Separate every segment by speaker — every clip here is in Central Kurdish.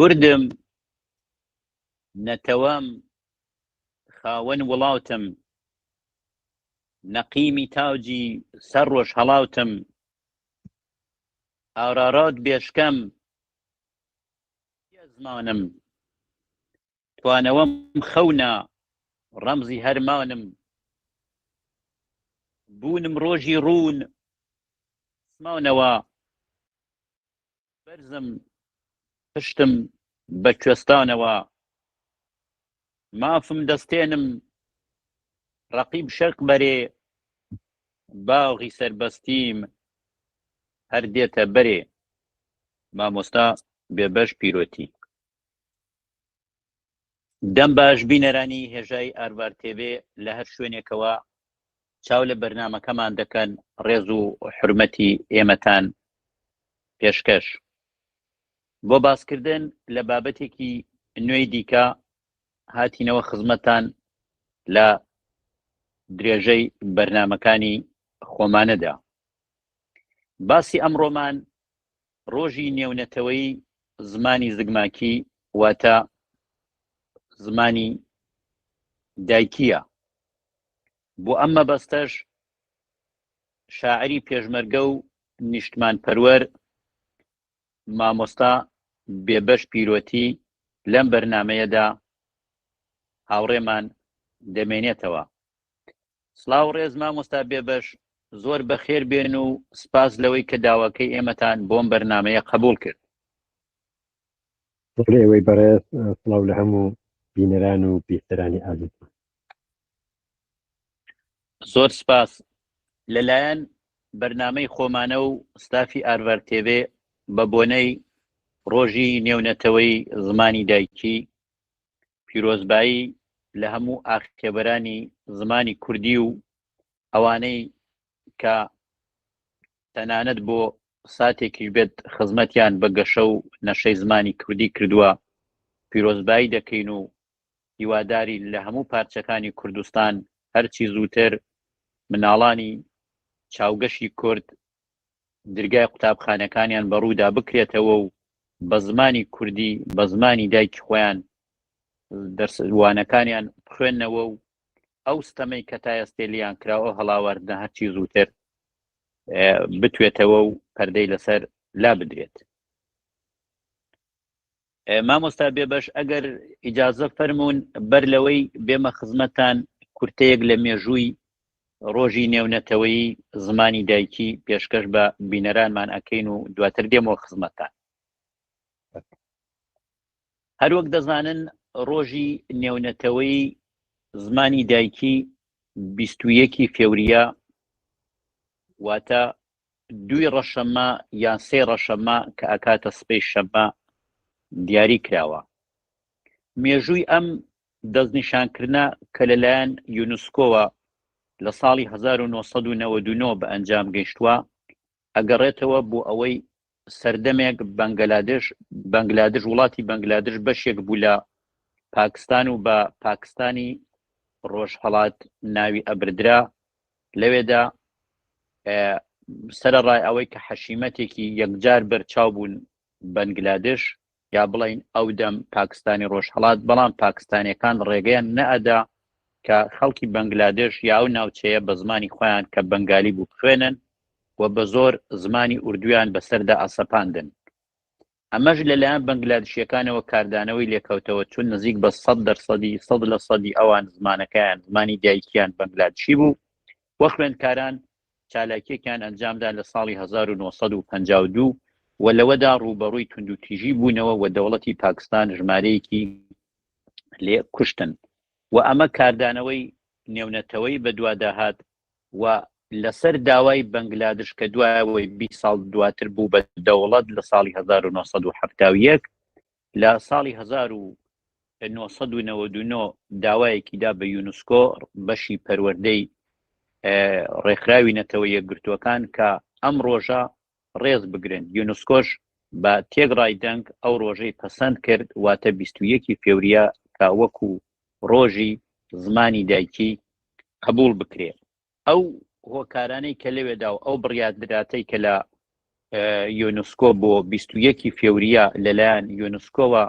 Speaker 1: کوردم نەتەوەم خاوەن وڵاتم، نەقیمی تاوجی سەر ڕۆژ هەڵاوتم، ئارارات بێشکەم زمانم، توانەوەم خەونە ڕەمزی هەرمانم، بوونم ڕۆژی ڕوون سمانەوە، بەرزم پشتم بە کوێستانەوە، مافم دەستێنم ڕەقیب شەرق بەرێ، باغی سەربەستیم هەر دێتە بەرێ. مامۆستا بێبەش پیرۆتی. دەم باش بینەرانی هێژای ئاروار تێڤێ لە هەر شوێنێکەوە چاو لە بەرنامەکەمان دەکەن، ڕێز و حورمەتی ئێمەتان پێشکەش. بۆ باسکردن لە بابەتێکی نوێی دیکە هاتینەوە خزمەتان لە درێژەی بەرنامەکانی خۆمانەدا. باسی ئەمڕۆمان ڕۆژی نێونەتەوەی زمانی زگماکی واتە زمانی دایکیە. بۆ ئەم مەبەستەش شاعری پێشمەرگە و نیشتمانپەروەر مامۆستا بێبەش پیرۆتی لەم بەرنامەیەدا هاوڕێمان دەمێنێتەوە. سڵاو ڕێز مامۆستا بێبەش، زۆر بەخێر بێن و سپاس لەوەی کە داواکەی ئێمەتان بۆم بەرنامەیە قبول کرد.
Speaker 2: ئێوەی بەڕێز، سڵاو لە هەموو بینەران و بیستەرانی ئازیز.
Speaker 1: زۆر سپاس. لەلایەن بەرنامەی خۆمانە و ستافی ئاروار تێڤێ بە بۆنەی ڕۆژی نێونەتەوەی زمانی دایکی پیرۆزبایی لە هەموو ئاخێبەرانی زمانی کوردی و ئەوانەی کە تەنانەت بۆ ساتێکی بێت خزمەتیان بە گەشە و نەشەی زمانی کوردی کردووە پیرۆزبایی دەکەین و هیواداری لە هەموو پارچەکانی کوردستان هەرچی زووتر مناڵانی چاوگەشی کورد دەرگای قوتابخانەکانیان بەڕوودا بکرێتەوە و بە زمانی کوردی بە زمانی دایکی خۆیان دەرسوانەکانیان بخوێننەوە و ئەو ستەمەی کە تا ئێستا لیان کراوە هەڵاوەردە هەرچی زووتر بتوێتەوە و پەردەی لەسەر لا بدرێت. مامۆستا بێبەش، ئەگەر ئیجازە فەرمونون بەر لەوەی بێمە خزمەتان کورتەیەک لە مێژووی ڕۆژی نێونەتەوەی زمانی دایکی پێشکەش بە بینەرانمان ئەکەین و دواتر دێمەوە خزمەتان. هەروەک دەزانن ڕۆژی نێونەتەوەی زمانی دایکی 21 فێوریە واتە 2 ڕەشەممە یان 3 ڕەشەممە کە ئەکاتە سبەی شەممە دیاری کراوە. مێژووی ئەم دەستنیشانکردنە کە لەلایەن یونسکۆوە لە ساڵی 1999 بە ئەنجام گەیشتووە ئەگەڕێتەوە بۆ ئەوەی سەردەمێک بەنگلادش وڵاتی بەنگلادش بەشێک بوو لە پاکستان و بە پاکستانی ڕۆژهەڵات ناوی ئەبردرا. لەوێدا سەرەڕای ئەوەی کە حەشیمەتێکی یەکجار بەرچاو بوون بەنگلادش یا بڵین ئەو دەم پاکستانی ڕۆژهەڵات، بەڵام پاکستانیەکان ڕێگەیان نەئەدا کە خەڵکی بەنگلادش یا ئەو ناوچەیە بە زمانی خۆیان کە بەنگالی بوو بخوێنن و بە زۆر زمانی ئوردویان بەسەردا ئەسەپاندن. ئەمەش لەلایەن بەنگلادشیەکانەوە کاردانەوەی لێکەوتەوە، چون نزیک بە 100% ئەوان زمانەکەیان زمانی دایکیان بەنگلادشی بوو. وە خوێندکاران چالاکیەکیان ئەنجامدا لە ساڵی 1952 و لەوەدا ڕوبەڕووی توندوتیژی بوونەوە و دەوڵەتی پاکستان ژمارەیەکی لێ کوشتن و ئەمە کاردانەوەی نێونەتەوەی بە دوواداهات و لەسەر داوای بەنگلادش کە دوایەوەی 20 ساڵ دواتر بوو بە دەوڵەت لە ساڵی 1970 لە ساڵی 1999 داوایەکیدا بە یونسکۆ بەشی پەروەردەی ڕێکخراوی نەتەوەی یەکگرتووەکان کە ئەم ڕۆژە ڕێز بگرن. یونسکۆش بە تێگڕای دەنگ ئەو ڕۆژەی پەسەند کرد واتە 21 فێوریە کە وەکو ڕۆژی زمانی دایکی قبول بکرێت. ئەو هۆکارانەی کە لەوێدا و ئەو بڕیاردراتەی کە لە یۆنسکۆ بۆ 21 فێوریە لەلایەن یۆنسکۆوە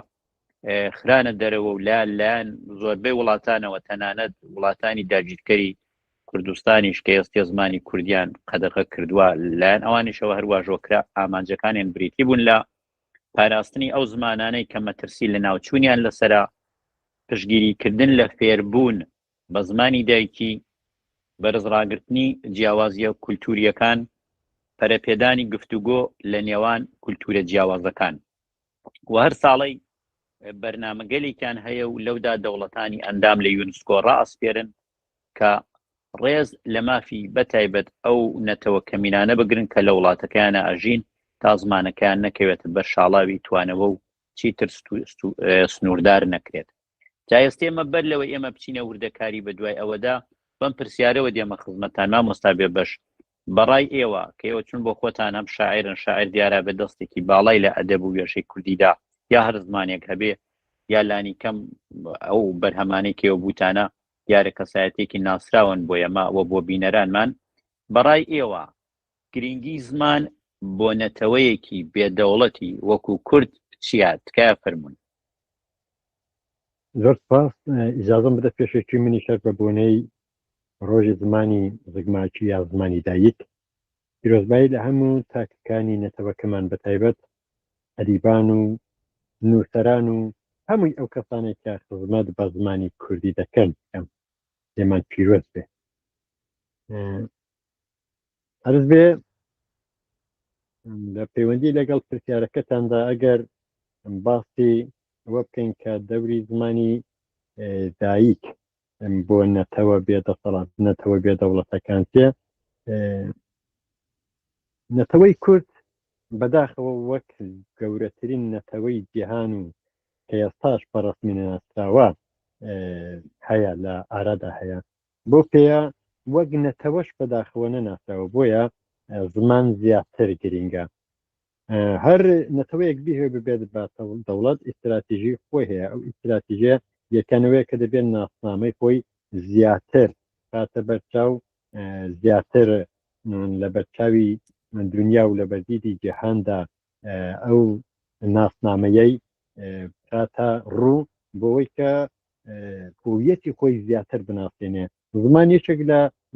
Speaker 1: خرانە دەرەوە و لایەن زۆربەی وڵاتانەوە تەنانەت وڵاتانی داگیرکەری کوردستانیش کە ئێستا زمانی کوردیان قەدەغە کردووە لایەن ئەوانیشەوە هەروە ژۆکرا ئامانجەکانیان بریتی بوون لە پاراستنی ئەو زمانانەی کە مەترسی لە ناوچوونیان لەسرە پشتگیریکردن لە فێربوون بە زمانی دایکی بەرزڕاگرتنی جیاوازیە کولتوریەکان پەرەپێدانی گفتوگۆ لە نێوان کولتورە جیاوازەکان و هەر ساڵی بەرنامەگەلێکیان هەیە و لەودا دەوڵەتانی ئەندام لە یونسکۆ ڕائەسپێرن کە ڕێز لە مافی بەتایبەت ئەو نەتەوە کەمینانە بگرن کە لە وڵاتەکەیانە ئەژین تا زمانەکەیان نەکەوێتە بەر شاڵاوی توانەوە و چیتر سنووردار نەکرێت. جا ئێستا ئێمە بەر لەوە ئێمە بچینە وردەکاری بە دوای ئەوەدا بەم پرسیارەوە دێمە خزمەتان مامۆستا بێ بەش بەڕای ئێوە کە ئێوە چون بۆ خۆتان هەم شاعرن شاعر دیارە بە دەستێکی باڵای لە ئەدەب و وێژەی کوردیدا یا هەر زمانێک هەبێ یا لانی کەم ئەو بەرهەمانەی کێوە بوتانە دیارە کەسایەتێکی ناسراون بۆ ئێمە و بۆ بینەرانمان بەڕای ئێوە گرنگی زمان بۆ نەتەوەیەکی بێدەوڵەتی وەکو کورد چیە تکایە فەرموون.
Speaker 2: زۆر سپاس ئیجازەم بدە پێشێکی منی شەر بە بۆنەی ڕۆژی زمانی زگماکی یا زمانی دایک پیرۆزبایی لە هەموو تاکەکانی نەتەوەکەمان بەتایبەت ئەدیبان و نووسەران و هەمووی ئەو کەسانێک کە خزمەت بە زمانی کوردی دەکەن ئەم لێمان پیرۆز بێ. عەرز بێ لە پەیوەندی لەگەڵ پرسیارەکەتاندا ئەگەر باسی ئەوە بکەین کە دەوری زمانی دایک بۆ نەتەوە بێدەسەڵات نەتەوە بێدەوڵەتەکان تێ نەتەوەی کورد بەداخەوە وەک گەورەترین نەتەوەی جیهان و کە ئێستاش بەڕەسمی ناسراوە هەیە لە ئارادا هەیە بۆ پێیە وەک نەتەوەش بەداخەوە نەناسراوە بۆیە زمان زیاتر گرینگە. هەر نەتەوەیەک بیهێ ببێت بە دەوڵەت ئیستراتیژی خۆی هەیە ئەو ئیستراتیژیە یەکەنەوەی کە دەبێت ناسنامەی خۆی زیاتر کاتە بەرچاو زیاتر لە بەرچاوی دنیا و لە بەردیدی جیهاندا ئەو ناسنامەیەی کاتە ڕوو بۆەوەی کە هویەتی خۆی زیاتر بناسێنێ. زمان یەکێک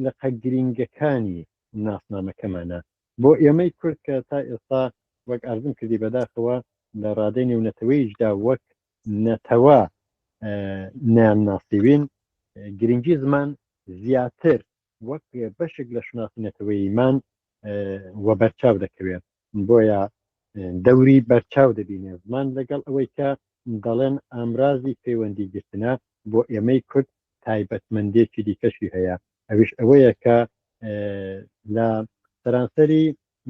Speaker 2: لە قەگرینگەکانی ناسنامەکەمانە بۆ ئێمەی کورد کە تا ئێستا وەک ئارزم کردی بەداخەوە لە ڕادەی نێونەتەوەیشدا وەک نەتەوە نامناسیوین گرنگی زمان زیاتر وەک بەشێک لە شناسی نەتەوەیمان وە بەرچاو دەکەوێت بۆیە دەوری بەرچاو دەبینێ زمان لەگەڵ ئەوەی کە دەڵێن ئامرازی پەیوەندی گرتنە بۆ ئێمەی کورد تایبەتمەندێکی دیکەشی هەیە ئەویش ئەوەیە کە لە سەرانسەری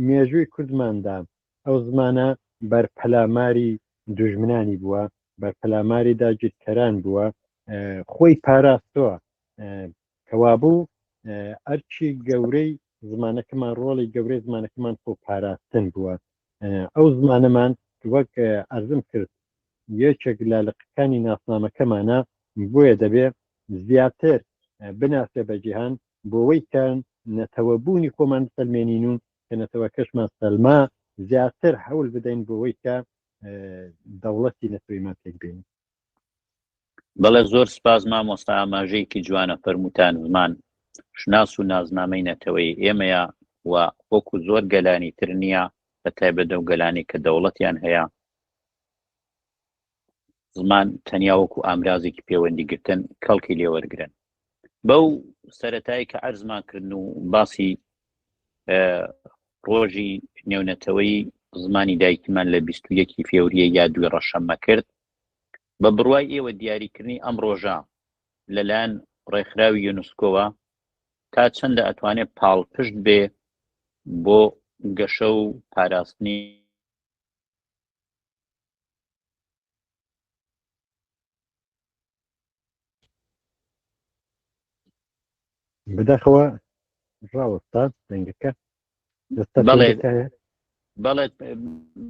Speaker 2: مێژووی کوردماندا ئەو زمانە بەرپەلاماری دوژمنانی بووە بەرپەلاماری داگیرکەران بووە خۆی پاراستەوە کەوابوو ئەرچی گەورەی زمانەکەمان ڕۆڵی گەورەی زمانەکەمان خۆ پاراستن بووە. ئەو زمانەمان وەک ئەرزم کرد یەکێک لە لەقەکانی ناسنامەکەمانە بۆیە دەبێت زیاتر بناسێ بە جیهان بۆەوەی کە نەتەوەبوونی خۆمان سەلمێنین و کە نەتەوە کەشمان سەلما زیاتر هەوڵ بدەین بۆەوەی کە دەوڵەتی نەتەوەیمان پێک بێنین.
Speaker 1: بەڵێ زۆر سپاس مامۆستا ئاماژەیەکی جوانە فەرمووتان زمان شناس و نازنامەی نەتەوەی ئێمەیە و وەکو زۆر گەلانی تر نییە بە تایبەت ئەو گەلانی کە دەوڵەتیان هەیە زمان تەنیا وەکو ئامرازێکی پەیوەندیگرتن کەڵکی لێوەرگرن. بەو سەرەتایی کە عەرزمان کردن و باسی ڕۆژی نێونەتەوەی زمانی دایکمان لە 21 فێوریە یا 2 ڕەشەممە کرد بە بڕوای ئێوە دیاریکردنی ئەم ڕۆژە لەلایەن ڕێکخراوی یونسکۆوە تا چەندە ئەتوانێت پاڵپشت بێ بۆ گەشە و پاراستنی
Speaker 2: بەداخەوە ڕاوەستا دەنگەکە
Speaker 1: بەڵێ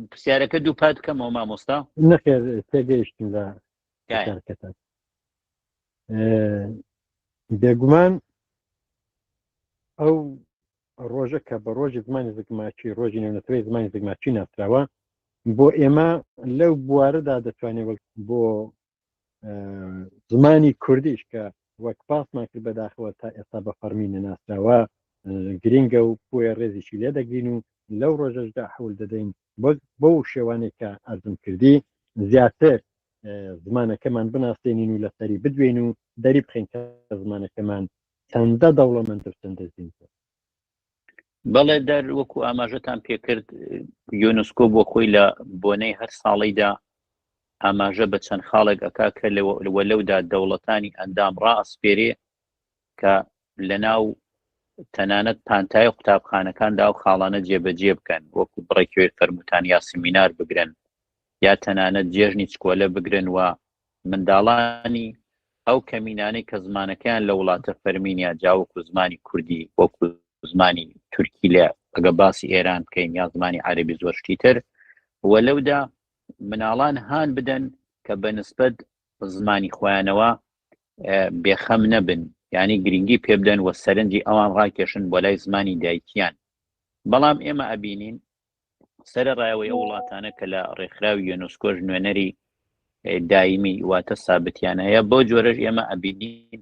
Speaker 1: پرسیارەکە دوو پات کەمەوە مامۆستا
Speaker 2: نەخێر تێگەیشتن لە کارەکەتان بێگومان ئەو ڕۆژە کە بە ڕۆژی زمانی زگماچی ڕۆژی نێونەتەوەی زمانی زگماچی ناسراوە بۆ ئێمە لەو بوارەدا دەتوانێت بۆ زمانی کوردیش کە وەک پاسمان کرد بەداخەوە تا ئێستا بە فەرمی نەناسراوە گرنگە و بۆیە ڕێزیشی لێ دەگرین و لەو ڕۆژەشدا حول دەدەین بۆ شێوانێک کە ئەرزم کردی زیاتر زمانەکەمان بناسێنین و لەسەری بدوێن و دەری بخین کە زمانەکەمان چەندە دەوڵەمەند و چەندە زیندە.
Speaker 1: بەڵێ دەر وەکو ئاماژەتان پێکرد یۆنسکۆ بۆ خۆی لە بۆنەی هەر ساڵیدا ئاماژە بە چەند خاڵێک ئەکا کە لەوە لەودا دەوڵەتانی ئەندام ڕائەسپێرێ کە لەناو تەنانەت پانتای قوتابخانەکاندا و خاڵانە جێبەجێ بکەن وەکو بڕێکوێر فەرموتان یا سیمینار بگرن یا تەنانەت جێژنی چکۆلە بگرن و منداڵانی ئەو کەمینانەی کە زمانەکەیان لە وڵاتە فەرمینیا جا وەکو زمانی کوردی وەکو زمانی تورکی لە ئەگە باسی ئێران بکەین یا زمانی عەربی زۆر شتیتر وە لەودا مناڵان هان بدەن کە بەنسبەت زمانی خۆیانەوە بێخەم نەبن یعنی گرنگی پێ بدەن وە سەرنجی ئەوان ڕاکێشن بۆ لای زمانی دایکیان. بەڵام ئێمە ئەبینین سەرەڕایەوەی ئەو وڵاتانە کە لە ڕێکخراوی یۆنسکۆش نوێنەری دایمی واتە سابتیان هەیە بۆ جۆرەش ئێمە ئەبینین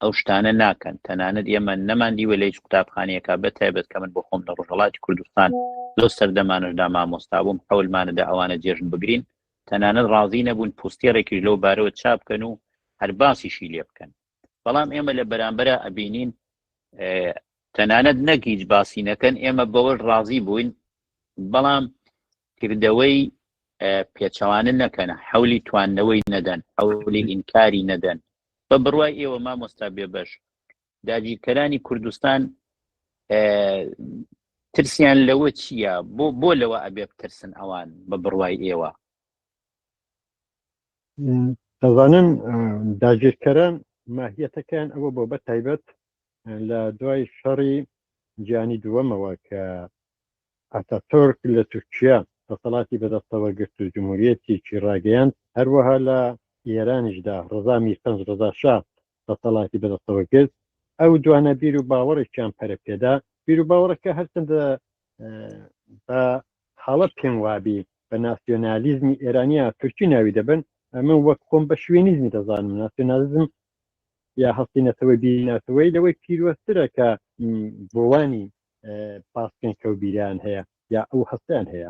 Speaker 1: ئەو شتانە ناکەن تەنانەت ئێمە نەماندیوە لە هیچ قوتابخانەیەکە بەتایبەت کە من بۆ خۆم لە ڕۆژهەڵاتی کوردستان زۆر سەردەمانشدا مامۆستا بووم حەولمانەدا ئەوانە جێژن بگرین تەنانەت ڕازی نەبوون پۆستێڕێکی لەو بارەوە چاپ بکەن و هەر باسیشی لێ بکەن. بەڵام ئێمە لە بەرامبەرە ئەبینین تەنانەت نەگیج باسی نەکەن ئێمە بەوەش ڕازی بووین بەڵام کردەوەی پێچەوانە نەکەن حەولی تواننەوەی نەدەن حەولی ئینکاری نەدەن بە بڕوای ئێوە مامۆستا بێبەش داگیرکەرانی کوردستان ترسیان لەوە چییە بۆ لەوە ئەبێ بترسن ئەوان بە بڕوای ئێوە؟
Speaker 2: دەزانن داگیرکەران ماهیەتەکان ئەوە بۆ بە تایبەت لە دوای شەڕی جیهانی دووەمەوە کە ئاتاتورک لە تورکیا دەسەڵاتی بەدەستەوە گرت و جمهوریەتێکی ڕاگەیاند هەروەها لە ئێرانیشدا ڕەزا میرپەنج ڕەزا شاه دەسەڵاتی بەدەستەوە گرت ئەو دوانە بیر و باوەڕێکیان پەرە پێدا بیر و باوەڕەکە هەرچەندە بە حاڵەت پێم وابی بە ناسیۆنالیزمی ئێرانیا تورکی ناوی دەبن من وەک خۆم بە شوێنیزمی دەزانم ناسیۆنالیزم یا هەستینەتەوەی بیناتەوەی لەوەی پیرۆسترە کە بۆوانی پاسکەن کە و بیریان هەیە یا ئەو هەستیان هەیە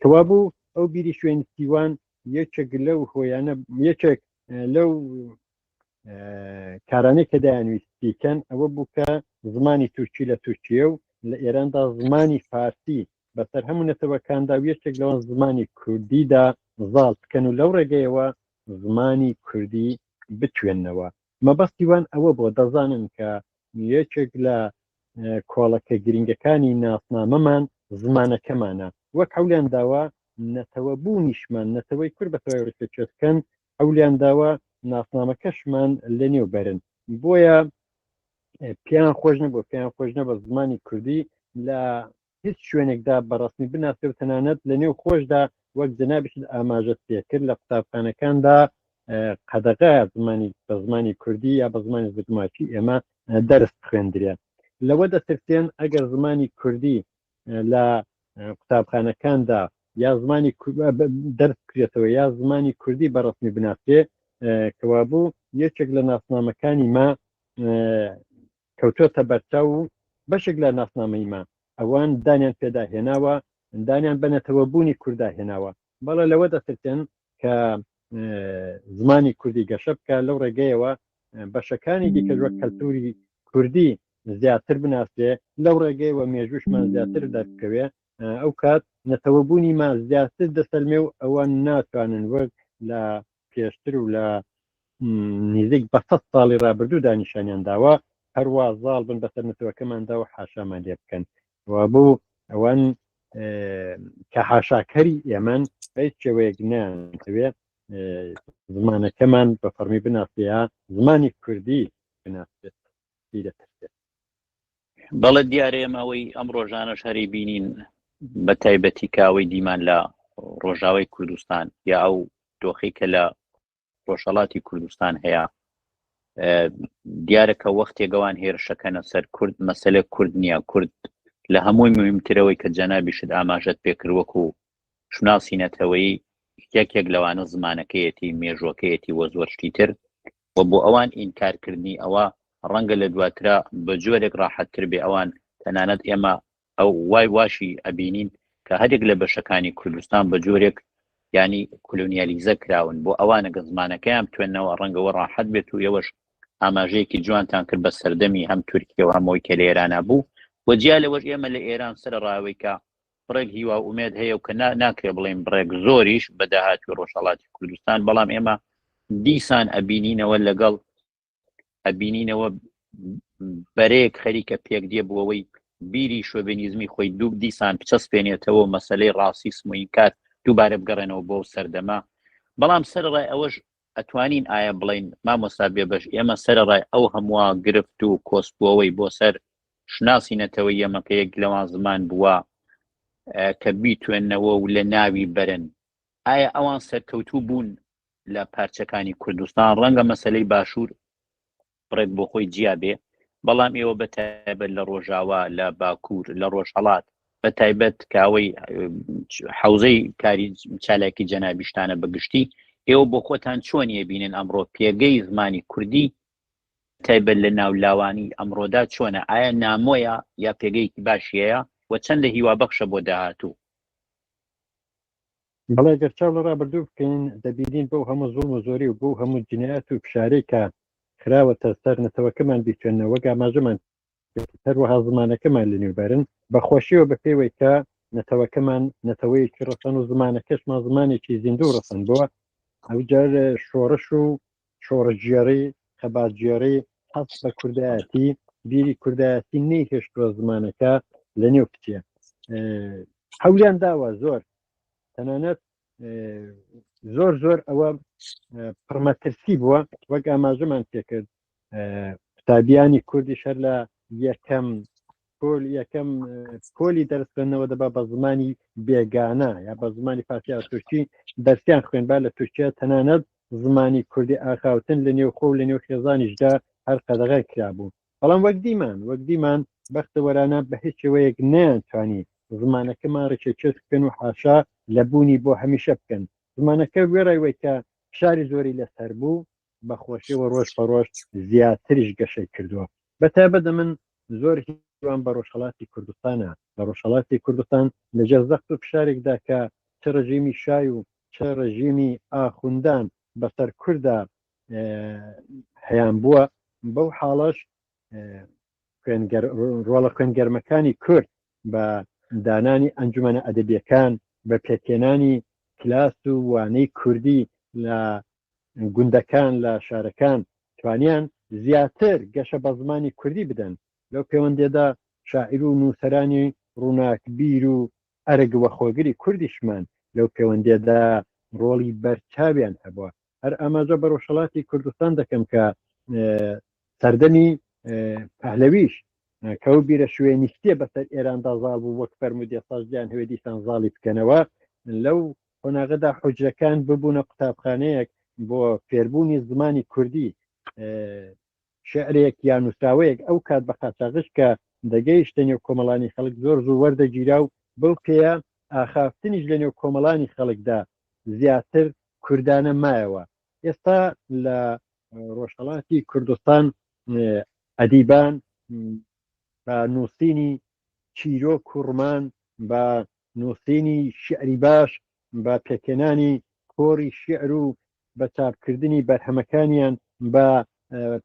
Speaker 2: کەوا بوو ئەو بیری شوێنی سیوان یەکێک لەو هۆیانە یەکێک لەو کارانەی کە دایانویستیکەن ئەوە بوو کە زمانی تورکی لە تورکیە و لە ئێراندا زمانی فارسی بەسەر هەموو نەتەوەکاندا و یەکێک لەوە زمانی کوردیدا زاڵ بکەن و لەو ڕێگەیەوە زمانی کوردی بتوێنەوە مەبەستیوان ئەوە بۆ دەزانن کە یەکێک لە کۆڵەکە گرنگەکانی ناسنامەمان زمانەکەمانە وەک حەولیان داوە نەتەوە بوونیشمان نەتەوەی کورد بەتەوەی ڕێکەچێتکەن ئەولیان داوە ناسنامەکەشمان لە نێو بەرن بۆیە پیان خۆش نەبوو پیان خۆش نەبە زمانی کوردی لە هیچ شوێنێکدا بەڕستنی بناسێ و تەنانەت لە نێو خۆشدا وەک جەنابیشت ئاماژەت پێکرد لە قوتابخانەکاندا قەدەغا زمانی بە زمانی کوردی یا بە زمانی زگماچی ئێمە دەرس خوێندرێ لەوە دەترسێن ئەگەر زمانی کوردی لە قوتابخانەکاندا یا زمانی دەرس کرێتەوە یا زمانی کوردی بەڕستنی بناسێ کەوابوو یەکێک لە ناسنامەکانی ما کەوتۆتە بەرچاو و بەشێک لە ناسنامەی ما ئەوان دانیان پێدا هێناوە دانیان بەنەتەوە بوونی کووردا هێناوە بەڵێ لەوە دەترسێن کە زمانی کوردی گەشە بکە لەو ڕێگەیەوە بەشەکانی دیکە وەک کەلتوری کوردی زیاتر بناسێ لەو ڕێگەیەوە مێژوشمان زیاتر دەرکەوێ ئەو کات نەتەوەبوونی ما زیاتر دەسەلمێ و ئەوان ناتوانن وەک لە پێشتر و لە نزیک بە 100 ساڵی ڕابردوو دانیشانیان داوە هەروە زاڵ بن بەسەر نەتەوەکەماندا و حاشامان لێ بکەن وا بوو ئەوان کە حاشاکەری ئێمەن هیچ شێوەیەک نیانوێ زمانەکەمان بە فەرمی بناسیە زمانی کوردی بناسێت دەترسێت
Speaker 1: بەڵێ دیارە ئێمەوەی ئەم ڕۆژانەش هەری بینین بە تایبەتی کاوەی دیمان لە ڕۆژاوای کوردستان یا ئەو دۆخی کە لە ڕۆژهەڵاتی کوردستان هەیە دیارەکە وەختێگەوان هێرشەکەنە سەر کورد مەسەلە کورد نییە کورد لە هەمووی مهمترەوەی کە جەنابیشت ئاماژەت پێکرد وەکو شناسی نەتەوەیی یەکێک لەوانە زمانەکەیەتی مێژوەکەیەتی وە زۆر شتی تر و بۆ ئەوان ئینکارکردنی ئەوە ڕەنگە لە دواترا بە جۆرێک ڕاحەتتر بێ ئەوان تەنانەت ئێمە ئەو وای واشی ئەبینین کە هەرێک لە بەشەکانی کوردستان بە جۆرێک ینی کولونیالیزە کراون بۆ ئەوانەگە زمانەکەیان بتوێنەوە ڕەنگەوە ڕاحەت بێت و ئێوەش ئاماژەیەکی جوانتان کرد بە سەردەمی هەم تورکیە و هەمەوەی کە لە ئێرانە بوو وەجیا لەوەش ئێمە لە ئێران سەرڕاوی کە بڕێک هیوا ئومێد هەیە و کە ناکرێ بڵێن بڕێک زۆریش بەداهاتوی ڕۆژهەڵاتی کوردستان بەڵام ئێمە دیسان ئەبینینەوە لەگەڵ ئەبینینەوە بەرەیەک خەریکە پێک دێ بووەوەی بیری شۆڤینیزمی خۆی دوو دیسان بچەسپێنێتەوە مەسەلەی ڕاسیسم و ئینکار دووبارە بگەڕێنەوە بۆ سەردەما بەڵام سەرڕای ئەوەش ئەتوانین ئایا بڵین مامۆستا بێبەش ئێمە سەرڕای ئەو هەمووە گرفت و کۆسبووەوەی بۆ سەر شناسی نەتەوەی ئێمەکە یەک لەوان زمان بووە کە بیتوێنەوە و لە ناوی بەرن ئایا ئەوان سەرکەوتوو بوون لە پارچەکانی کوردستان ڕەنگە مەسەلەی باشوور بڕێک بۆ خۆی جیا بێ بەڵام ئێوە بەتایبەت لە ڕۆژاوا لە باکوور لە ڕۆژهەڵات بەتایبەت کاوەی حوزەی کاری چالاکی جەنابیشتانە بەگشتی ئێوە بۆ خۆتان چۆنیە بینن ئەمڕۆ پێگەی زمانی کوردی تایبەت لە ناولاوانی ئەمڕۆدا چۆنە ئایا نامۆیە یا پێگەیەکی باشیەیە و چەندە هیوا بەخشە بۆ داهاتوو
Speaker 2: بەڵێ گەرچاو لە ڕابردوو بکەین دەبینین بەو هەموو زوڵم و زۆری و بۆ هەموو جنایەت و فشارەی کە خراوەتە سەر نەتەوەکەمان بیتوێنەوە ئاماژەمان هەروەها زمانەکەمان لەنێوبەرن بەخۆشیەوە بە پێوەی کە نەتەوەکەمان نەتەوەیەکی ڕەسەن و زمانەکەشمان زمانێکی زیندوو ڕەسەن بووە ئەوجار شۆڕش و شۆڕەجێڕی خەباتجێڕی حەز بە کوردایەتی بیری کوردایەتی نەیهێشتووە زمانەکە لە نێو کچێ هەولیان داوە زۆر تەنانەت زۆر ئەوە پڕمەترسی بووە وەک ئاماژەمان پێکرد قوتابیانی کوردی شەر لە یەکەم کۆلی دەرسکردنەوە دەبا بە زمانی بێگانە یا بە زمانی فارسی یا تورکی دەرسیان خوێنبا لە تورکیا تەنانەت زمانی کوردی ئاخاوتن لە نێو خۆ و لە نێو خێزانیشدا هەر قەدەغای کرابوو بەڵام وەک دیمان بەختەوەرانە بە هیچ شێوەیەک نەیانتوانی زمانەکەمان ڕێکێکێت بکەن و حاشا لەبوونی بۆ هەمیشە بکەن زمانەکە وێڕایوەی کە شاری زۆری لەسەر بوو بەخۆشیەوە ڕۆژ بەڕۆژ زیاتریش گەشەی کردووە بەتایبەت من زۆر هیوان بە ڕۆژهەڵاتی کوردستانە لە ڕۆژهەڵاتی کوردستان لەجێ زەخت و فشارێکدا کە چ ڕژیمی شای و چه ڕژیمی ئاخوندان بەسەر کووردا هەیان بووە بەو حاڵەش ڕۆڵە خوێنگەرمەکانی کورد بە دانانی ئەنجومەنە ئەدەبیەکان بە پێکێنانی کلاس و وانەی کوردی لە گوندەکان لە شارەکان توانیان زیاتر گەشە بە زمانی کوردی بدەن لەو پەیوەندێدا شاعیر و نووسەرانی ڕووناکبیر و ئەرگوە خۆگری کوردیشمان لەو پەیوەندێدا ڕۆڵی بەرچاویان هەبووە هەر ئاماژە بە ڕۆژهەڵاتی کوردستان دەکەم کە سەردەمی پەهلەویش کەو بیرە شوێنیستیە بەسەر ئێراندا زاڵ بوو وەک فەرمودی سازدیان هەوێ دیسان زاڵی بکەنەوە لەو قۆناغەدا حوجرەکان ببوونە قوتابخانەیەک بۆ فێربوونی زمانی کوردی شعرێک یان نووسراوەیەک ئەو کات بە قاچاغش کە دەگەیشتە نێو کۆمەڵانی خەڵک زۆر زوو وەردەگیرا و بەو پێەیە ئاخافتنیش لە نێو کۆمەڵانی خەڵکدا زیاتر کوردانە مایەوە ئێستا لە ڕۆژهەڵاتی کوردستان ئەدیبان بە نووسینی چیرۆک و ڕمان بە نووسینی شعری باش بە پێکێنانی کۆڕی شعر و بە چاپکردنی بەرهەمەکانیان بە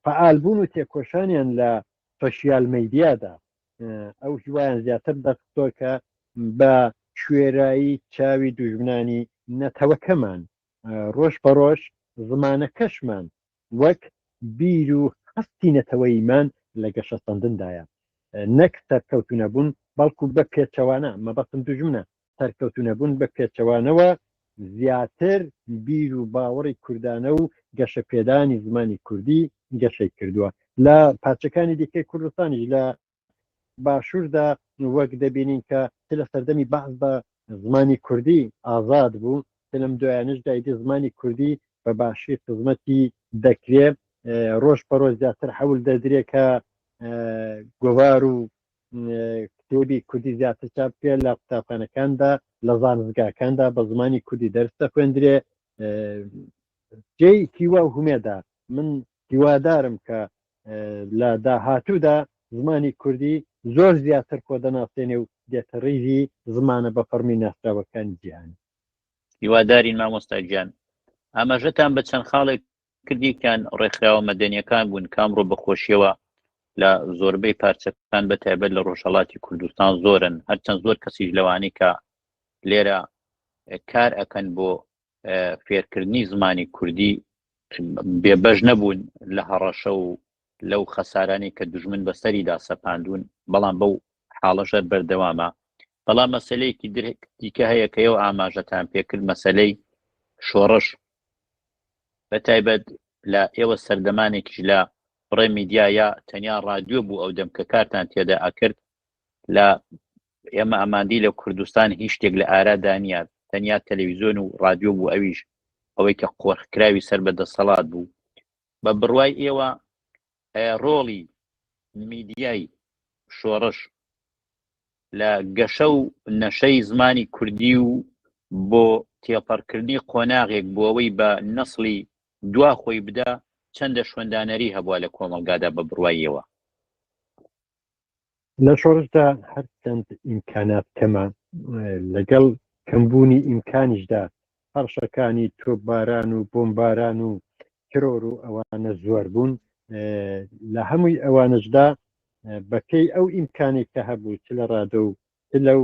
Speaker 2: فعالبوون و تێکۆشانیان لە سۆشیال مەیدیادا ئەو هیوایان زیاتر دەستۆ کە بە شوێرایی چاوی دوژمنانی نەتەوەکەمان ڕۆژ بە ڕۆژ زمانەکەشمان وەک بیر و هەستی نەتەوەیمان لە گەشەسەندندایە نەک سەرکەوتونەبوون بەڵکو بە پێچەوانە مەبەستم دوژمنە سەرکەوتونەبوون بە پێچەوانەوە زیاتر بیر و باوەڕی کوردانە و گەشە پێدانی زمانی کوردی گەشەی کردووە لە پارچەکانی دیکەی کوردستانیش لە باشووردا وەک دەبینین کە لە سەردەمی بەعز بە زمانی کوردی ئازاد بوو لەم دوایانش دایدی زمانی کوردی بە باشی خزمەتی دەکرێت ڕۆژ بەڕۆژ زیاتر حەول دەدرێ کە گۆڤار و کتێبی کوردی زیاتر چاپ بکرێت لە قوتابخانەکاندا لە زانستگاکاندا بە زمانی کوردی دەرس دەخوێندرێ جێی هیوا و هومێدا من هیوادارم کە لە داهاتوودا زمانی کوردی زۆر زیاتر کۆ دەناسێنێ و دێتە ڕێژی زمانە بە فەرمی ناسراوەکانی جیهانی
Speaker 1: هیوادارین مامۆستا گیان ئاماژەتان بە چەند خاڵێک کردیکان ڕێکخراوە مەدەنیەکان بوون کامڕۆ بەخۆشیەوە لە زۆربەی پارچەکان بە تایبەت لە ڕۆژهەڵاتی کوردستان زۆرن هەرچەند زۆر کەسیش لەوانی کە لێرە کار ئەکەن بۆ فێرکردنی زمانی کوردی بێبەش نەبوون لە هەڕەشە و لەو خەسارانی کە دوژمن بەسەریدا سەپاندون بەڵام بەو حاڵەشە بەردەوامە بەڵام مەسەلەیەکی دیکە هەیە کە ئێوە ئاماژەتان پێکرد مەسەلەی شۆڕش بە تایبەت لە ئێوە سەردەمانێکیش لە بڕێ میدیا یا تەنیا ڕادیۆ بوو ئەو دەم کە کارتان تێدا ئەکرد لە ئێمە ئەماندی لە کوردستان هیچ شتێک لە ئارادا نیە تەنیا تەلەڤیزیۆن و ڕادیۆ بوو ئەویش ئەوەی کە قۆڕکراوی سەر بەدەسەڵات بوو بە بڕوای ئێوە ڕۆڵی میدیای شۆڕش لە گەشە و نەشەی زمانی کوردی و بۆ تێپەڕکردنی قۆناغێک بۆ ئەوەی بە نەسڵی دوا خۆی بدا چەندە شوێندانەری هەبووە لە کۆمەلگادا بە بڕواییەوە
Speaker 2: لە شۆڕشدا هەر چەند ئیمکانات کەمە لەگەڵ کەمبوونی ئیمکانیشدا هەڕشەکانی تۆپباران و بۆمباران و کرۆر و ئەوانە زۆر بوون لە هەمووی ئەوانشدا بەپێی ئەو ئیمکانی کە هەبوو چ لە ڕادە و چ لەو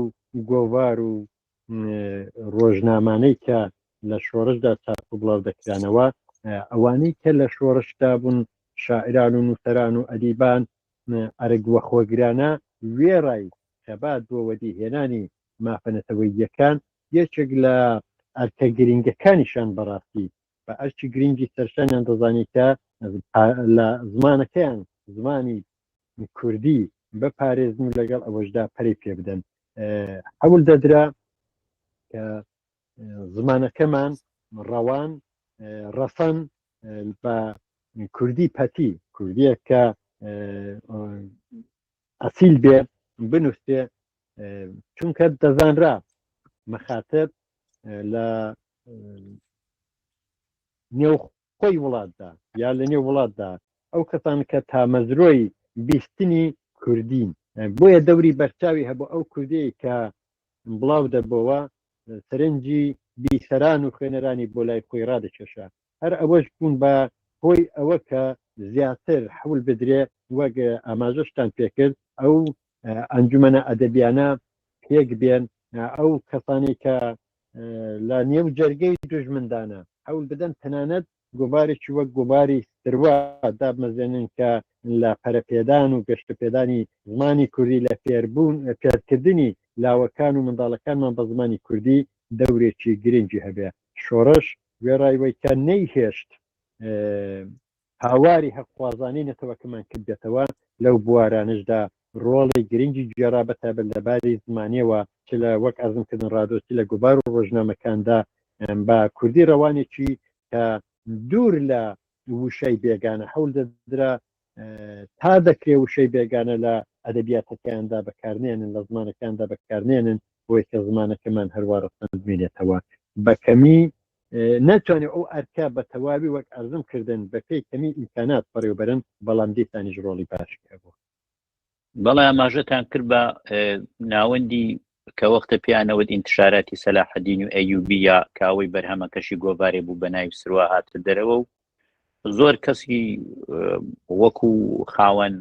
Speaker 2: گۆڤار و ڕۆژنامانەی کە لە شۆڕشدا چاپ و بڵاو دەکرانەوە ئەوانەی کە لە شۆڕشدا بوون شاعران و نووسەران و ئەدیبان ئەرگوەخۆگرانە وێڕای خەبات بۆ وەدیهێنانی مافەنەتەوەییەکان یەکێک لە ئەرکە گرنگەکانیشان بەڕاستی بە ئەرکی گرنگی سەرشانیان دەزانی کە لە زمانەکەیان زمانی کوردی بەپارێزن و لەگەڵ ئەوەشدا پەری پێ بدەن هەوڵ دەدرا کە زمانەکەمان ڕەوان ڕەسەن بە کوردی پەتی کوردیە کە ئەسیل بێ بنووسێ چونکە دەزانرا مەخاتب لە نێوخۆی وڵاتدا یا لە نێو وڵاتدا ئەو کەسان کە تامەزرۆی بیستنی کوردین بۆیە دەوری بەرچاوی هەبوو ئەو کوردی کە بڵاو دەبەوە سەرنجی بیسەران و خوێنەرانی بۆ لای خۆی ڕادەکێشا هەر ئەوەش بوون بە هۆی ئەوە کە زیاتر حەول بدرێ وەک ئاماژەشتان پێکرد ئەو ئەنجومەنە ئەدەبیانە پێک بێن ئەو کەسانی کە لە نێو جەرگەی دوژمندانە حەول بدەن تەنانەت گۆبارێکی وەک گۆباری سروا دابمەزێنن کە لە پەرەپێدان و گەشتەپێدانی زمانی کوردی لە فێربوون فێرکردنی لاوەکان و منداڵەکانمان بە زمانی کوردی دەورێکی گرنگی هەبێ شۆڕش وێڕایوەی کە نەیهێشت هاواری هەقوازانی نەتەوەکەمان کردێتەوە لەو بوارانشدا ڕۆڵی گرنگی گێڕا بەتابەت لەباری زمانیەوە چ لە وەک ئەزمکردن ڕادۆسی لە گوبار و ڕۆژنامەکاندا بە کوردی ڕەوانێکی کە دوور لە وشەی بێگانە حەول دەدرا تا دەکرێ وشەی بێگانە لە ئەدەبیاتەکاندا بەکارنێنن لە زمانەکاندا بەکارنێنن بۆی کە زمانەکەمان هەروە ڕەسەند بینێتەوە بەکەمی ناتوانێت ئەو ئەرکا بە تەواوی وەک ئەرزم کردن بەپێی کەمی ئیمکانات بەڕێوەبەرن بەڵام دیسانیش ڕۆڵی باشکە بوو
Speaker 1: بەڵێ ئاماژەتان کرد بە ناوەندی کە وەختە پیانەوەت ئینتشاراتی سەلاحەدین و ئەیوبی یا کاوەی بەرهەمەکەشی گۆڤارێ بوو بە ناوی سروا هاتە دەرەوە و زۆر کەسی وەکو خاوەن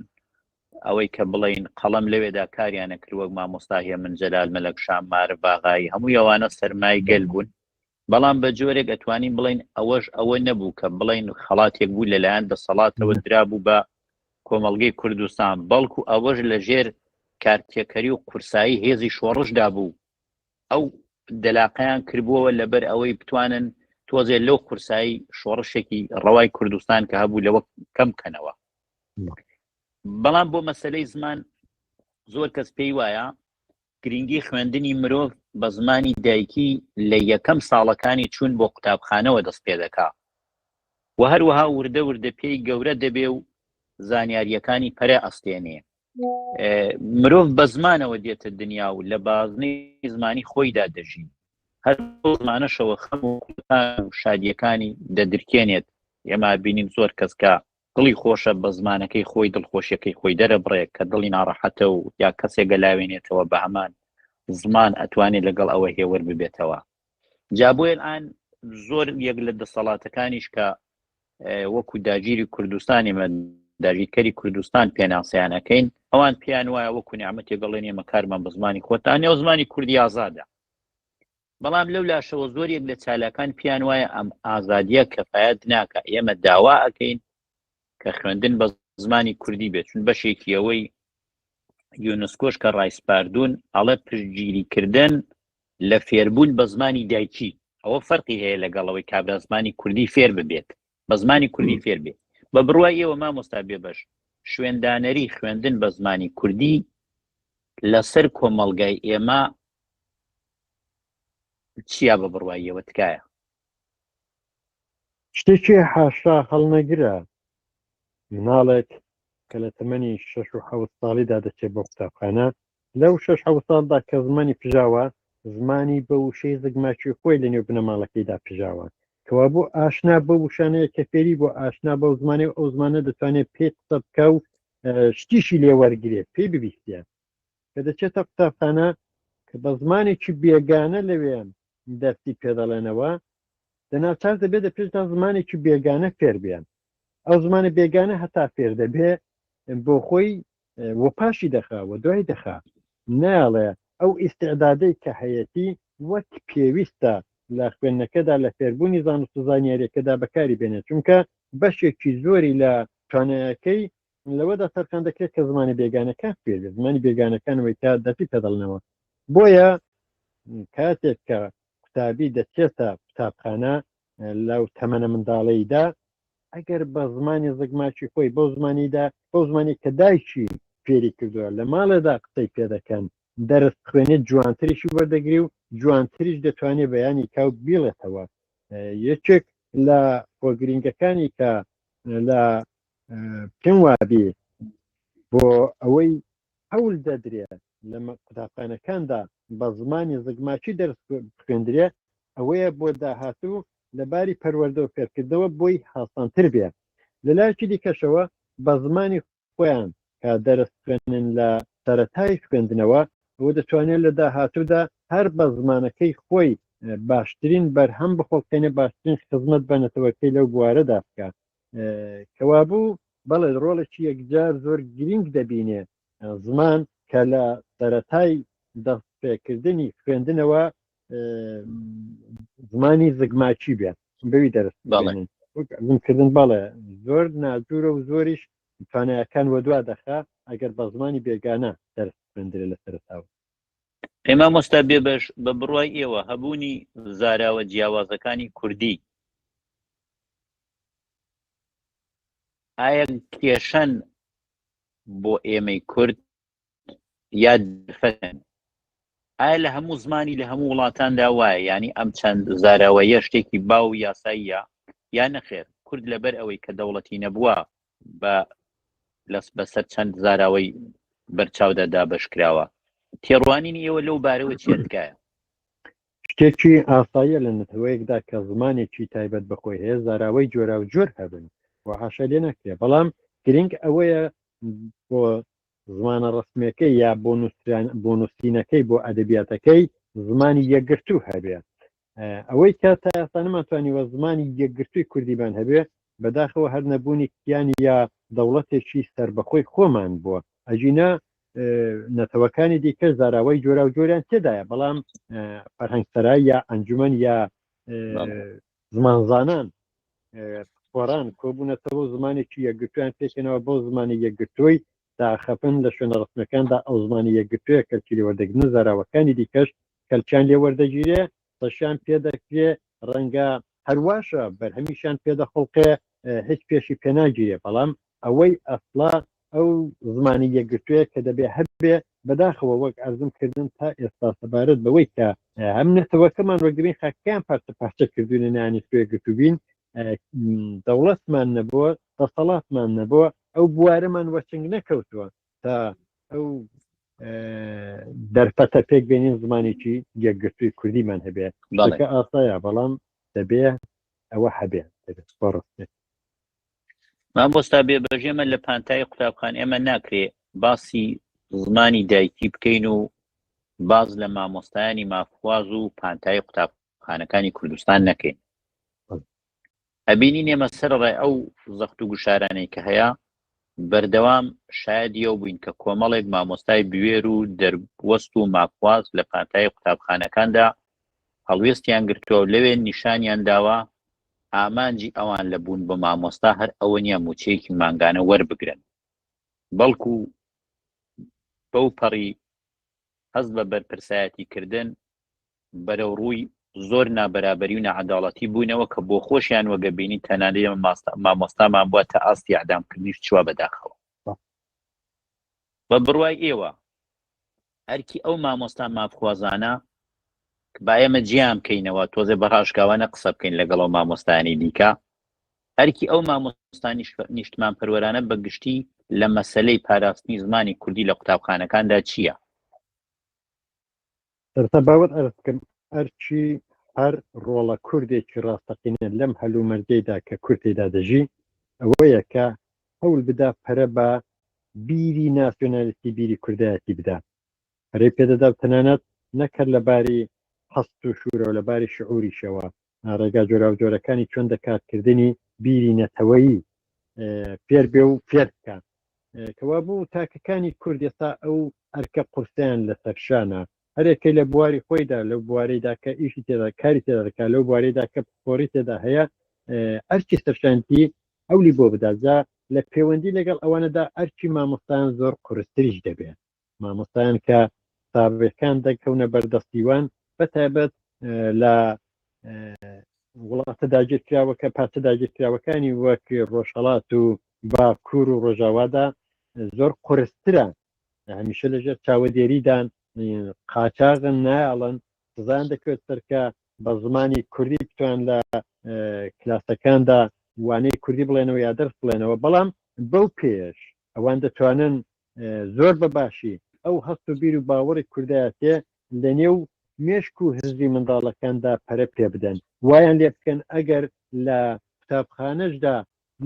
Speaker 1: ئەوەی کە بڵین قەڵەم لەوێدا کاریانە کرد وەک مامۆستا هێمن جەلال مەلەک شاممار باغایی هەموو ئەوانە سەرمای گەل بوون بەڵام بە جۆرێک ئەتوانین بڵین ئەوەش ئەوە نەبوو کە بڵین خەڵاتێک بوو لەلایەن دەسەڵاتەوە درابوو بە کۆمەڵگەی کوردستان بەڵکو ئەوەش لە ژێر کارتێکەری و قورسایی هێزی شۆڕشدا بوو ئەو دەلاقەیان کردبووەوە لەبەر ئەوەی بتوانن تۆزێ لەو قورسایی شۆڕشێکی ڕەوای کوردستان کە هەبوو لەوە کەم بکەنەوە بەڵام بۆ مەسەلەی زمان زۆر کەس پێی وایە گرنگی خوێندنی مرۆڤ بە زمانی دایکی لە یەکەم ساڵەکانی چوون بۆ قوتابخانەوە دەست پێ دەکا و هەروەها وردە وردە پێی گەورە دەبێ و زانیاریەکانی پەرە ئەستێنێ. مرۆڤ بە زمانەوە دێتە دنیا و لە بازنەی زمانی خۆیدا دەژین، هەر زمانەشەوە خەم و شادیەکانی دەدرکێنێت. ئێمە بینیم زۆر کەس کە دڵی خۆشە بە زمانەکەی خۆی دڵخۆشیەکەی خۆی دەرەبڕێت کە دڵی ناڕەحەتە و یا کەسێک گەلاوێنێتەوە بە هەمان زمان ئەتوانێت لەگەڵ ئەوە هێور ببێتەوە. جا بۆیە ئان زۆر یەک لە دەسەڵاتەکانیش کە وەکو داگیری کوردستانی داگیرکەری کوردستان پێناسییانەکەین ئەوان پێیان وایە وەکو نیعمەتێک گەڵێن ئێمە کارمان بە زمانی خۆتانێ و زمانی کوردی ئازادە. بەڵام لەو لاشەوە زۆرێک لە چالاکان پێیان وایە ئەم ئازادیە کەفایەت ناکە، ئێمە داوا ئەکەین کە خوێندن بە زمانی کوردی بێت، چون بەشێکی ئەوەی یونسکۆش کە ڕایسپاردوون ئەڵێ پشتگیریکردن لە فێربوون بە زمانی دایکی، ئەوە فەرقی هەیە لەگەڵەوەی کابرا زمانی کوردی فێر ببێت، بە زمانی کوردی فێر بێت. بە بڕوای ئێوە مامۆستا بێبەش شوێندانەری خوێندن بە زمانی کوردی لەسەر کۆمەڵگای ئێمە چیا بە بڕواییەوە تکایە؟
Speaker 2: شتێکی حاشا هەڵنەگرە مناڵێک کە لە تەمەنی 6 و 7 ساڵیدا دەچێت بۆ قوتابخانە، لەو 6 7 ساڵدا کە زمانی پژاوە زمانی بە وشەی زگماکی خۆی لە نێو بنەماڵەکەیدا پژاوە، کەوا بۆ ئاشنا بە وشانەیە کە فێری بۆ ئاشنا بە زمانی ئەو زمانە دەتوانێت پێ قسە بکە و شتیشی لێ وەرگێت پێی ببیستە کە دەچێتە قوتابخانە کە بە زمانێکی بێگانە لەوێن دەستی پێدەڵێنەوە دەناچار دەبێت لە پێشدا زمانێکی بێگانە فێر بێن. ئەو زمانە بێگانە هەتا فێر دەبێ بۆ خۆی وەپاشی دەخا و دوای دەخا، ناڵێ ئەو ئیستعدادەی کە هەیەی وەک پێویستە لە خوێندنەکەدا لە فێربوونی زانست و زانیاریەکەدا بەکاری بێنێت، چونکە بەشێکی زۆری لە توانایەکەی لەوەدا سەرکان دەکرێت کە زمانی بێگانەکان فێر بێت، زمانی بێگانەکانەوەی تا دەستی پێدەڵنەوە. بۆیە کاتێک کە قوتابی دەچێتە قوتابخانە لەو تەمەنە منداڵەیدا ئەگەر بە زمانی زگماکی خۆی بەو زمانیدا بەو زمانی کە دایکی فێری کردووە لە ماڵێدا قسەی پێ دەکەن دەرس خوێنێت جوانتریشی وەردەگری و جوانتریش دەتوانێت بەیانی کاو بیڵێتەوە. یەکێک لە خۆگرنگەکانی کە لە پێم وابێ بۆ ئەوەی هەوڵ دەدرێت لە قوتابخانەکاندا بە زمانی زگماکی دەرس خوێندرێ ئەوەیە بۆ داهاتوو لەباری پەروەردە و فێرکردنەوە بۆی هاسانتر بێ. لە لایەکی دیکەشەوە بە زمانی خۆیان کە دەرس خوێنن لە سەرەتای خوێندنەوە ئەوە دەتوانێت لە داهاتوودا هەر بە زمانەکەی خۆی باشترین بەرهەم بخۆڵکەنە باشترین خزمەت بەنەتەوەکەی لەو بوارەدا بکات. کەوابوو بەڵێ ڕۆڵێکی یەکجار زۆر گرنگ دەبینێ زمان کە لە سەرەتای دەستپێکردنی خوێندنەوە زمانی زگماکی بێت بەوی دەرسکردن بەڵێ زۆر ناجوورە و زۆریش توانایەکان وە دوا دەخا ئەگەر بە زمانی بێگانە دەرس خوێندرێ لە سەرەتاوە.
Speaker 1: ئێمە مۆستا بێبەش بە بڕوای ئێوە هەبوونی زاراوە جیاوازەکانی کوردی ئایا کێشەن بۆ ئێمەی کورد یا دفەن؟ ئایا لە هەموو زمانی لە هەموو وڵاتاندا وایە یعنی ئەم چەند زاراوەیە شتێکی باو یاساییە یا نەخێر؟ کورد لەبەر ئەوەی کە دەوڵەتی نەبووە بەسەر چەند زاراوەی بەرچاودا دابەشکراوە، تێڕوانینی ئێوە لەو بارەوە چێ تکایە؟
Speaker 2: شتێکی ئاساییە لە نەتەوەیەکدا کە زمانێکی تایبەت بەخۆی هەیە زاراوەی جۆرا و جۆر هەبن و حاشا لێ نەکرێ، بەڵام گرنگ ئەوەیە بۆ زمانە ڕسمەکەی یا بۆ نووسینەکەی بۆ ئەدەبیاتەکەی زمانی یەکگرتوو هەبێ. ئەوەی کە تا ئێستا نەماتوانیوە زمانی یەکگرتووی کوردیبان هەبێ بەداخەوە هەر نەبوونی کیانی یا دەوڵەتێکی سەربەخۆی خۆمان بووە. ئەجینا نەتەوەکانی دیکە زاراوەی جۆرا و جۆریان تێدایە، بەڵام فەرهەنگسەرای یا ئەنجومەن یا زمانزانان خۆران کۆبوونەتەوە زمانێکی یەکگرتویان پێکەنەوە بۆ زمانی یەکگرتووی داخەپن لە شوێنە ڕسمەکاندا ئەو زمانی یەکگرتوویە کەلکی لێوەردەگرن زاراوەکانی دیکەش کەلچیان لێوەردەگیرێ سەشیان پێدەکرێ ڕەنگە هەرواشە بەرهەمیشان پێدەخڵقێ هیچ پێشی پێناگیرێ، بەڵام ئەوەی ئەسڵا ئەو زمانی یەکگرتوویە کە دەبێ هەبێ بەداخەوە وەک ئەرزم کردن تا ئێستا سەبارەت بەوەی کە هەم نەتەوەکەمان وەگرین خەکەیان پارچە پارچە کردوونە نانی سوێ گرتوبین دەوڵەتمان نەبووە دەسەڵاتمان نەبووە ئەو بوارەمان وەچنگ نەکەوتووە تا ئەو دەرفەتە پێک بێنین زمانێکی یەکگرتووی کوردیمان هەبێت شتەکە ئاسایە بەڵام دەبێ ئەوە هەبێت ڕستێت
Speaker 1: مامۆستا بێبەژێمە لە پانتای قوتابخان ئێمە ناکرێ باسی زمانی دایکی بکەین و باز لە مامۆستایانی مافواز و پانتای قوتابخانەکانی کوردستان نەکەین ئەبینین ئێمە سەرڕای ئەو زەخت و گوشارانەی کە هەیە بەردەوام شایەدیەوە بووین کە کۆمەڵێک مامۆستای بوێر و دەروەست و مافواز لە پانتای قوتابخانەکاندا هەڵوێستیان گرتووە و لەوێ نیشانیان داوە ئامانجی ئەوان لە بوون بە مامۆستا هەر ئەوە نیە موچەیەکی مانگانە وەربگرن بەڵکو بەو پەڕی هەست بە بەرپرسایەتی کردن بەرەو ڕووی زۆر نابەرابەری و نەعەداڵەتی بوونەوە کە بۆ خۆشیان وەگەبینی تەنانەت مامۆستامان بووە تا ئاستی ئەعدامکردنیش چووە بەداخەوە بە بڕوای ئێوە هەرکی ئەو مامۆستا مافخوازانە با ئێمە جیام بکەینەوە تۆزێ بە ڕاشکاوانە قسە بکەین لەگەڵ ئەو مامۆستانی دیکە هەرکی ئەو مامۆستانی نیشتمان پەروەرانە بەگشتی لە مەسەلەی پاراستنی زمانی کوردی لە قوتابخانەکاندا چییە؟
Speaker 2: سەرتا باوەت ئەرزکەم هەرچی هەر ڕۆڵە کوردێکی ڕاستەقینە لەم هەلومەرجەیدا کە کورتێدا دەژی ئەوەیە کە هەوڵ بدا پەرە بە بیری ناسیۆنالیستی بیری کوردایەتی بدا هەرەی پێدەدا و تەنانەت نەکرد لەباری هەست و شوورە و لەباری شعوریشەوە ڕێگا جۆرا و جۆرەکانی چۆن دەکاتکردنی بیری نەتەوەیی فێر بێ و فێر بکە کەوا بوو تاکەکانی کورد ئێستا ئەو ئەرکە قورسیان لەسەر شانە هەرێکەی لە بواری خۆیدا لەو بوارەیدا کە ئیشی تێدا کاری تێدا دەکات لەو بوارەیدا کە خۆری تێدا هەیە ئەرکی سەرشانتی ئەولی بۆ بداجا لە پەیوەندی لەگەڵ ئەوانەدا ئەرکی مامۆستایان زۆر قورستریش دەبێت مامۆستایان کە سابقەکان دەکەونە بەردەستیوان بەتایبەت لە وڵاتە داگیرکراوەکە پارچە داگیرکراوەکانی وەک ڕۆژهەڵات و باکوور و ڕۆژاوادا زۆر قورسترە هەمیشە لەژێر چاوەدێریدان قاچاغن نایڵن سزان دەکەوێت سەرکە بە زمانی کوردی بتوان لە کلاسەکاندا وانەی کوردی بڵێنەوە یا دەرس بڵێنەوە بەڵام بەو پێش ئەوان دەتوانن زۆر بەباشی ئەو هەست و بیر و باوەڕی کوردایەتێ لە نێو مێشک و هزبی منداڵەکاندا پەرە پێ بدەن وایان لێ بکەن ئەگەر لە قوتابخانەشدا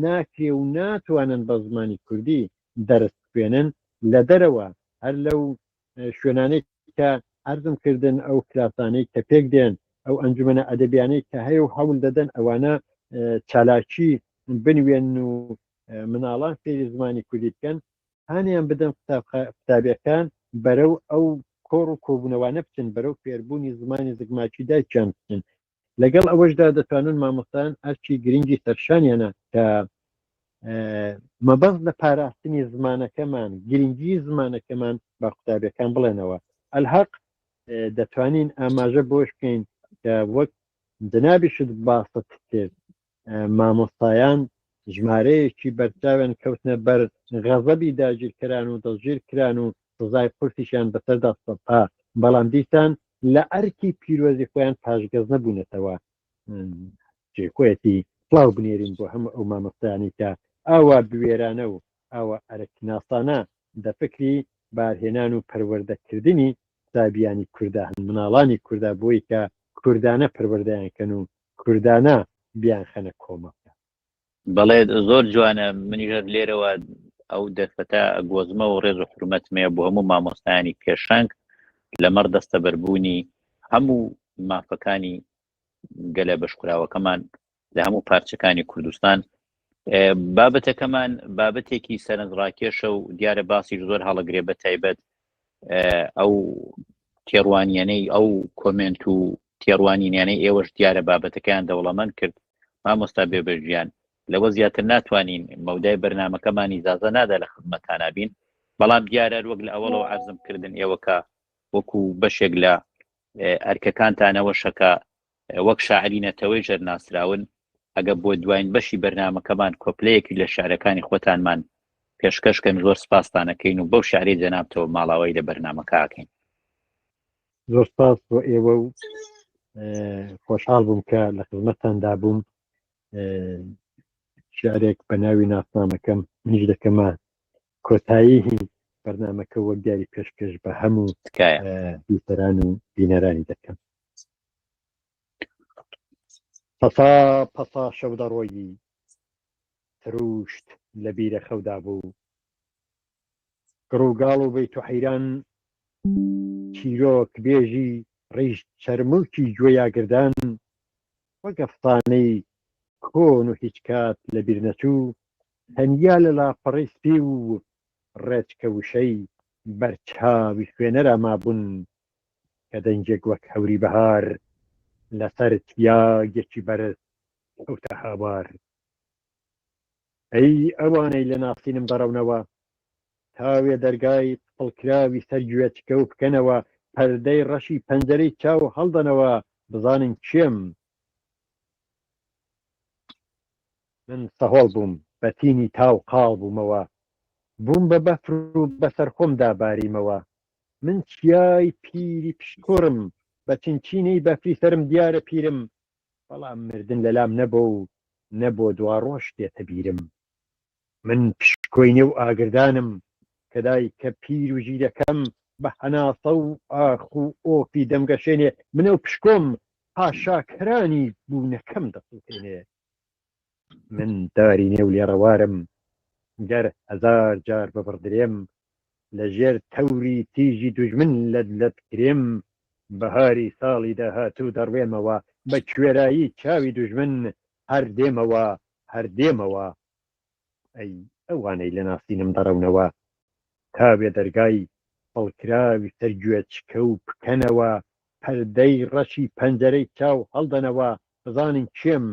Speaker 2: ناکرێ و ناتوانن بە زمانی کوردی دەرس بخوێنن لە دەرەوە هەر لەو شوێنانەی کە عەرزم کردن ئەو کلاسانەی کە پێک دێن ئەو ئەنجومەنە ئەدەبیانەی کە هەیە و هەوڵ دەدەن ئەوانە چالاکی بنوێن و مناڵان فێری زمانی کوردی بکەن هانیان بدەن قوتابیەکان بەرەو ئەو کۆڕ و کۆبوونەوانە بچن بەرەو فێربوونی زمانی زگماچی دایکیان بچن لەگەڵ ئەوەشدا دەتوانن مامۆستایان ئەرکی گرنگی سەرشانیانە کە مەبەست لە پاراستنی زمانەکەمان گرنگی زمانەکەمان بە قوتابیەکان بڵێنەوە ئەلحەق دەتوانین ئاماژە بۆش بکەین کە وەک جنابیشت باست کرد مامۆستایان ژمارەیەکی بەرچاوێن کەوتنە بەر غەزەبی داگیرکران و دەستگیر کران و سزای قورسیشیان بەسەردا سەپا بەڵام دیسان لە ئەرکی پیرۆزی خۆیان پاشگەز نەبوونەتەوە جێکۆیەتی پڵاو بنێرین بۆ هەموو ئەو مامۆستایانی کە ئاوا بوێرانە و ئاوە ئەرەکناسانە دەفکری بارهێنان و پەروەردەکردنی سابیانی کووردا هەن مناڵانی کووردا بۆی کە کوردانە پەروەردەیانکەن و کوردانە بیان خەنە کۆمەکە
Speaker 1: بەڵێ زۆر جوانە منیژەر لێرەوە ئەو دەرفەتە گۆزمە و ڕێز و حرمەتمەیە بۆ هەموو مامۆستایانی پێشەنگ لەمەڕ دەستەبەربوونی هەموو مافەکانی گەلە بەشکراوەکەمان لە هەموو پارچەکانی کوردستان بابەتەکەمان بابەتێکی سەرنجڕاکێشە و دیارە باسیش زۆر هەڵەگرێ بە تایبەت ئەو تێڕوانیانەی ئەو کۆمنت و تێڕوانینیانەی ئێوەش دیارە بابەتەکەیان دەوڵەمەند کرد مامۆستا بێبەژیان لەوە زیاتر ناتوانین مەودای بەرنامەکەمانی ئیجازە نادا لە خزمەتانە بین بەڵام دیارە وەک لە ئەوڵەوە عەرزم کردن ئێوەکە وەکو بەشێک لە ئەرکەکانتانەوە شەکە وەک شاعری نەتەوەی ژەرناسراون ئەگە بۆ دوایین بەشی بەرنامەکەمان کۆپلەیەکی لە شارەکانی خۆتانمان پێشکەشکەن زۆر سپاستانەکەین و بەو شارەی جەنابتەوە ماڵاوای لە بەرنامەکەکەین
Speaker 2: زۆر سپاس بۆ ئێوە و خۆشحاڵ بووم کە لە خزمەتتاندا بووم شارێک بە ناوی ناسنامەکەم منیش دەکەمە کۆتایی بەرنامەکە وەک دیاری پێشکەش بە هەموو بیسەران و بینەرانی دەکەم. پەسا شەودەڕۆیی تروشت لە بیرە خەودا بوو، گڕوگاڵ و بەیت و حەیران چیرۆک بێژی ڕیژ چەرمڵکی گوێیاگردان، وەک ئەفسانەی کۆن و هیچ کات لە بیر نەچوو، هەنیا لە لاپەڕەی سپی و ڕێچکە وشەی بەرچاوی خوێنەرا مابوون، کە دەنجێک وەک هەوری بەهار لەسەر تیاگێکی بەرز ئەوتە هاوار. ئەی ئەوانەی لە ناسینم دەڕەونەوە، تاوێ دەرگای پڵکراوی سەر گوێچکە و بکەنەوە، پەردەی ڕەشی پەنجەرەی چاو هەڵدەنەوە، بزانن کێم. من سەهۆڵ بووم بەتینی تاو قاڵ بوومەوە، بووم بە بەفر و بەسەر خۆمدا باریمەوە. من چیای پیری پشکۆڕم، بە چینچینەی بەفری سرم دیارە پیرم، بەڵام مردن لەلام نەبۆ و نەبۆ دوا ڕۆژ دێتە بیرم. من پشکۆینێ و ئاگردانم، کەدای کە پیر و ژیرەکەم بە هەناسە و ئاخ و ئۆفی دەمگەشێنێ، منە و پشکۆم پاشاکرانی بوونەکەم دەسووتێنێ. من داری نێو لێڕەوارم، گەر هەزار جار بەبڕدرێم، لەژێر تەوری تیژی دوژمن لەت کرێم، بەهاری ساڵی داهاتوو دەڕوێمەوە، بە کوێرایی چاوی دوژمن هەر دێمەوە. ئەی ئەوانەی لە ناسینم دەڕەونەوە، تاوێ دەرگای پڵکراوی سەر گوێچکە و بکەنەوە، پەردەی ڕەشی پەنجەرەی چاو هەڵدەنەوە، بزانن کێم.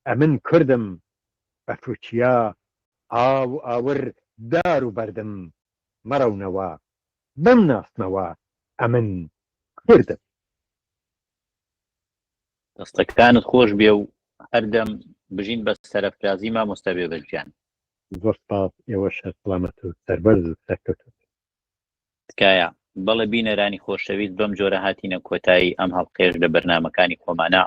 Speaker 2: ئەمن کوردم بە فروچیا ئاو و ئاور دار و بەردم، مەڕەونەوە بەم ناسنەوە ئەمن کوردم.
Speaker 1: دەستەکانت خۆش بێ و هەردەم بژین بە سەرەفرازی مامۆستا بێبەرگیان.
Speaker 2: زۆر سپاس، ئێوەش سەلامەت و سەربەرز و سەرکەوتوت.
Speaker 1: تکایە بەڵێ بینەرانی خۆشەویست، بەم جۆرە هاتینە کۆتایی ئەم هەڵقێش لە بەرنامەکانی خۆمانە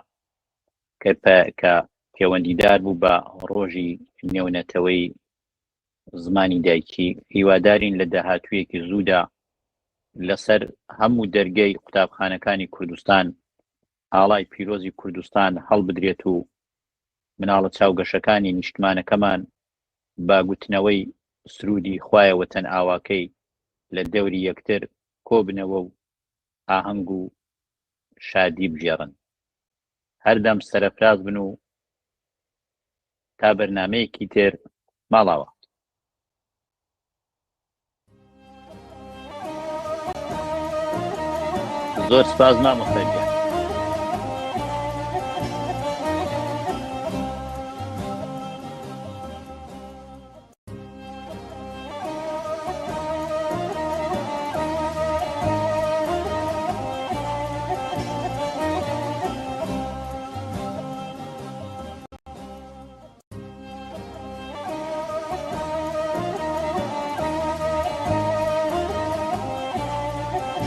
Speaker 1: کە پەیوەندیدار بوو بە ڕۆژی نێونەتەوەی زمانی دایکی. هیوادارین لە داهاتوویەکی زوودا لەسەر هەموو دەرگەی قوتابخانەکانی کوردستان ئاڵای پیرۆزی کوردستان هەڵبدرێت و مناڵە چاوگەشەکانی نیشتمانەکەمان با گوتنەوەی سرودی خوایە وەتەن ئاواکەی لە دەوری یەکتر کۆبنەوە و ئاهەنگ و شادی بژێڕن. هەردەم سەرەفراز بن و تا بەرنامەیەکی تر ماڵاوە. زۆر سپاس مامۆستا.